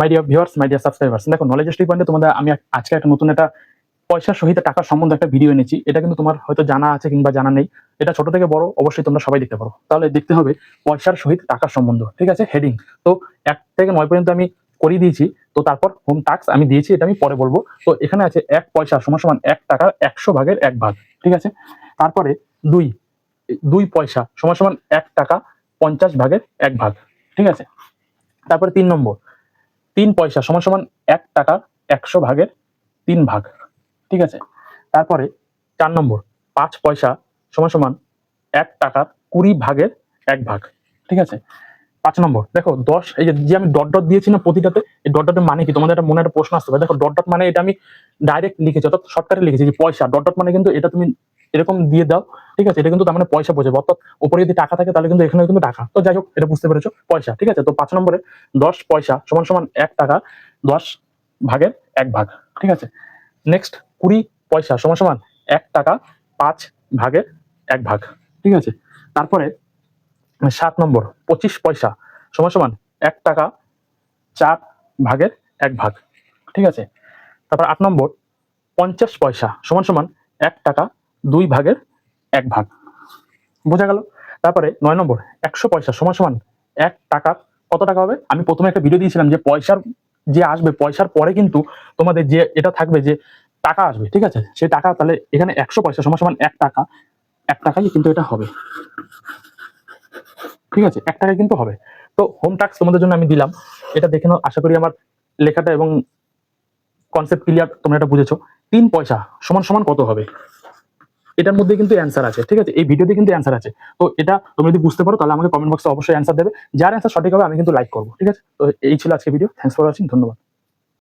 My dear viewers, my dear subscribers, দেখো knowledge street পয়েন্টে তোমাদের আমি আজকে একটা নতুন একটা পয়সার সহিত টাকার সম্বন্ধে একটা ভিডিও এনেছি। এটা কিন্তু তোমার হয়তো জানা আছে কিংবা জানা নেই। এটা ছোট থেকে বড় অবশ্যই তোমরা সবাই দেখতে পারো। তাহলে দেখতে হবে পয়সার সহিত টাকার সম্বন্ধ, ঠিক আছে? হেডিং তো 1 থেকে 9 পর্যন্ত আমি করিয়ে দিয়েছি। তো তারপর হোম টাস্ক আমি দিয়েছি, এটা আমি পরে বলবো। তো এখানে আছে 1 পয়সা সমান সমান 1 টাকার 100 ভাগের 1 ভাগ, ঠিক আছে? তারপরে 2 পয়সা সমান সমান 1 টাকা 50 ভাগের 1 ভাগ, ঠিক আছে? তারপরে 3 নম্বর 3 পয়সা সমান সমান 1 টাকার 100 ভাগের 3 ভাগ, ঠিক আছে? তারপরে 4 নম্বর 5 পয়সা সমান সমান 1 টাকার 20 ভাগের 1 ভাগ, ঠিক আছে? 5 নম্বর দেখো 10, এই যে আমি ডট ডট দিয়েছি না প্রতিটাতে, এই ডট ডটের মানে কি তোমাদের একটা মনে একটা প্রশ্ন আসতে পারে। দেখো ডট ডট মানে এটা আমি ডাইরেক্ট লিখেছি, অর্থাৎ শর্টকাটে লিখেছি যে পয়সা। ডট ডট মানে কিন্তু এটা তুমি এরকম দিয়ে দাও, ঠিক আছে? এটা কিন্তু তার মানে পয়সা বোঝাবে, অর্থাৎ উপরে যদি টাকা থাকে তাহলে কিন্তু এখানে কিন্তু টাকা। তো যাই হোক, এটা বুঝতে পেরেছো, পয়সা, ঠিক আছে? তো 5 নম্বরে 10 পয়সা সমান সমান 1 টাকা 10 ভাগের 1 ভাগ, ঠিক আছে? নেক্সট 20 পয়সা সমান সমান 1 টাকা 5 ভাগের 1 ভাগ, ঠিক আছে? তারপরে 7 নম্বর 25 পয়সা সমান সমান 1 টাকা 4 ভাগের 1 ভাগ, ঠিক আছে? তারপর 8 নম্বর 50 পয়সা সমান সমান 1 টাকা 2 ভাগের 1 ভাগ, বোঝা গেল? তারপরে 9 নম্বর 100 পয়সা সমান সমান 1 টাকা কত টাকা হবে? আমি প্রথমে একটা ভিডিও দিয়েছিলাম যে পয়সার যে আসবে, পয়সার পরে কিন্তু তোমাদের যে এটা থাকবে যে টাকা আসবে, ঠিক আছে? সেই টাকা, তাহলে এখানে 100 পয়সা সমান সমান 1 টাকা, 1 টাকাই কিন্তু এটা হবে, ঠিক আছে? 1 টাকায় কিন্তু হবে। তো হোম টাস্ক তোমাদের জন্য আমি দিলাম, এটা দেখে নাও। আশা করি আমার লেখাটা এবং কনসেপ্ট ক্লিয়ার, তোমরা এটা বুঝেছো। 3 পয়সা সমান সমান কত হবে? এটার মধ্যে কিন্তু অ্যান্সার আছে, ঠিক আছে? এই ভিডিওতে কিন্তু অ্যান্সার আছে। তো এটা তুমি যদি বুঝতে পারো তাহলে আমাকে কমেন্ট বক্সে অবশ্যই অ্যান্সার দেবে। যার অ্যান্সার সঠিক হবে আমি কিন্তু লাইক করবো, ঠিক আছে? তো এই ছিল আজকে ভিডিও। থ্যাঙ্কস ফর ওয়াচিং, ধন্যবাদ।